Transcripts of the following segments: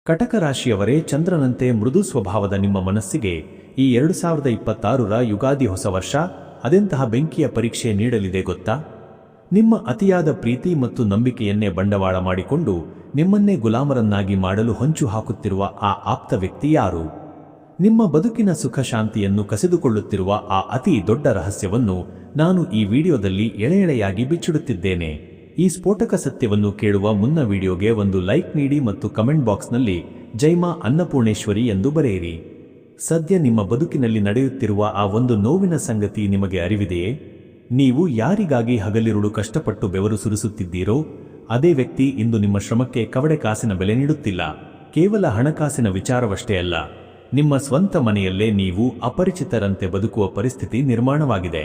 ಕಟಕ ರಾಶಿಯವರೇ, ಚಂದ್ರನಂತೆ ಮೃದು ಸ್ವಭಾವದ ನಿಮ್ಮ ಮನಸ್ಸಿಗೆ ಈ 2026ರ ಯುಗಾದಿ ಹೊಸ ವರ್ಷ ಅದೆಂತಹ ಬೆಂಕಿಯ ಪರೀಕ್ಷೆ ನೀಡಲಿದೆ ಗೊತ್ತಾ? ನಿಮ್ಮ ಅತಿಯಾದ ಪ್ರೀತಿ ಮತ್ತು ನಂಬಿಕೆಯನ್ನೇ ಬಂಡವಾಳ ಮಾಡಿಕೊಂಡು ನಿಮ್ಮನ್ನೇ ಗುಲಾಮರನ್ನಾಗಿ ಮಾಡಲು ಹೊಂಚು ಹಾಕುತ್ತಿರುವ ಆ ಆಪ್ತ ವ್ಯಕ್ತಿ ಯಾರು? ನಿಮ್ಮ ಬದುಕಿನ ಸುಖ ಶಾಂತಿಯನ್ನು ಕಸಿದುಕೊಳ್ಳುತ್ತಿರುವ ಆ ಅತಿ ದೊಡ್ಡ ರಹಸ್ಯವನ್ನು ನಾನು ಈ ವಿಡಿಯೋದಲ್ಲಿ ಎಳೆಯಾಗಿ ಬಿಚ್ಚಿಡುತ್ತಿದ್ದೇನೆ. ಈ ಸ್ಫೋಟಕ ಸತ್ಯವನ್ನು ಕೇಳುವ ಮುನ್ನ ವಿಡಿಯೋಗೆ ಒಂದು ಲೈಕ್ ನೀಡಿ ಮತ್ತು ಕಮೆಂಟ್ ಬಾಕ್ಸ್ನಲ್ಲಿ ಜೈಮಾ ಅನ್ನಪೂರ್ಣೇಶ್ವರಿ ಎಂದು ಬರೆಯಿರಿ. ಸದ್ಯ ನಿಮ್ಮ ಬದುಕಿನಲ್ಲಿ ನಡೆಯುತ್ತಿರುವ ಆ ಒಂದು ನೋವಿನ ಸಂಗತಿ ನಿಮಗೆ ಅರಿವಿದೆಯೇ? ನೀವು ಯಾರಿಗಾಗಿ ಹಗಲಿರುಳು ಕಷ್ಟಪಟ್ಟು ಬೆವರು ಸುರಿಸುತ್ತಿದ್ದೀರೋ ಅದೇ ವ್ಯಕ್ತಿ ಇಂದು ನಿಮ್ಮ ಶ್ರಮಕ್ಕೆ ಕವಡೆ ಕಾಸಿನ ಬೆಲೆ ನೀಡುತ್ತಿಲ್ಲ. ಕೇವಲ ಹಣಕಾಸಿನ ವಿಚಾರವಷ್ಟೇ ಅಲ್ಲ, ನಿಮ್ಮ ಸ್ವಂತ ಮನೆಯಲ್ಲೇ ನೀವು ಅಪರಿಚಿತರಂತೆ ಬದುಕುವ ಪರಿಸ್ಥಿತಿ ನಿರ್ಮಾಣವಾಗಿದೆ.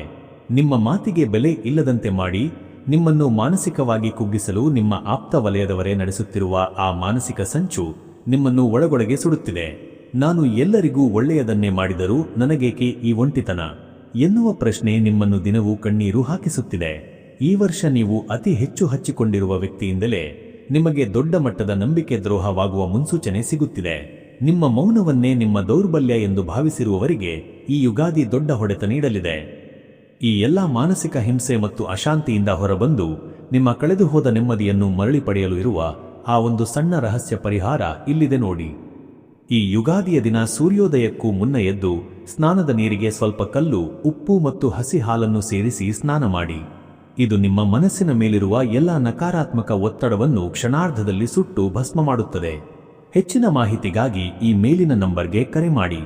ನಿಮ್ಮ ಮಾತಿಗೆ ಬೆಲೆ ಇಲ್ಲದಂತೆ ಮಾಡಿ ನಿಮ್ಮನ್ನು ಮಾನಸಿಕವಾಗಿ ಕುಗ್ಗಿಸಲು ನಿಮ್ಮ ಆಪ್ತ ವಲಯದವರೇ ನಡೆಸುತ್ತಿರುವ ಆ ಮಾನಸಿಕ ಸಂಚು ನಿಮ್ಮನ್ನು ಒಳಗೊಳಗೆ ಸುಡುತ್ತಿದೆ. ನಾನು ಎಲ್ಲರಿಗೂ ಒಳ್ಳೆಯದನ್ನೇ ಮಾಡಿದರೂ ನನಗೇಕೆ ಈ ಒಂಟಿತನ ಎನ್ನುವ ಪ್ರಶ್ನೆ ನಿಮ್ಮನ್ನು ದಿನವೂ ಕಣ್ಣೀರು ಹಾಕಿಸುತ್ತಿದೆ. ಈ ವರ್ಷ ನೀವು ಅತಿ ಹೆಚ್ಚು ಹಚ್ಚಿಕೊಂಡಿರುವ ವ್ಯಕ್ತಿಯಿಂದಲೇ ನಿಮಗೆ ದೊಡ್ಡ ಮಟ್ಟದ ನಂಬಿಕೆ ದ್ರೋಹವಾಗುವ ಮುನ್ಸೂಚನೆ ಸಿಗುತ್ತಿದೆ. ನಿಮ್ಮ ಮೌನವನ್ನೇ ನಿಮ್ಮ ದೌರ್ಬಲ್ಯ ಎಂದು ಭಾವಿಸಿರುವವರಿಗೆ ಈ ಯುಗಾದಿ ದೊಡ್ಡ ಹೊಡೆತ ನೀಡಲಿದೆ. ಈ ಎಲ್ಲ ಮಾನಸಿಕ ಹಿಂಸೆ ಮತ್ತು ಅಶಾಂತಿಯಿಂದ ಹೊರಬಂದು ನಿಮ್ಮ ಕಳೆದುಹೋದ ನೆಮ್ಮದಿಯನ್ನು ಮರಳಿ ಪಡೆಯಲು ಇರುವ ಆ ಒಂದು ಸಣ್ಣ ರಹಸ್ಯ ಪರಿಹಾರ ಇಲ್ಲಿದೆ ನೋಡಿ. ಈ ಯುಗಾದಿಯ ದಿನ ಸೂರ್ಯೋದಯಕ್ಕೂ ಮುನ್ನ ಎದ್ದು ಸ್ನಾನದ ನೀರಿಗೆ ಸ್ವಲ್ಪ ಕಲ್ಲು, ಉಪ್ಪು ಮತ್ತು ಹಸಿ ಹಾಲನ್ನು ಸೇರಿಸಿ ಸ್ನಾನ ಮಾಡಿ. ಇದು ನಿಮ್ಮ ಮನಸ್ಸಿನ ಮೇಲಿರುವ ಎಲ್ಲ ನಕಾರಾತ್ಮಕ ಒತ್ತಡವನ್ನು ಕ್ಷಣಾರ್ಧದಲ್ಲಿ ಸುಟ್ಟು ಭಸ್ಮ ಮಾಡುತ್ತದೆ. ಹೆಚ್ಚಿನ ಮಾಹಿತಿಗಾಗಿ ಈ ಮೇಲಿನ ನಂಬರ್ಗೆ ಕರೆ ಮಾಡಿ.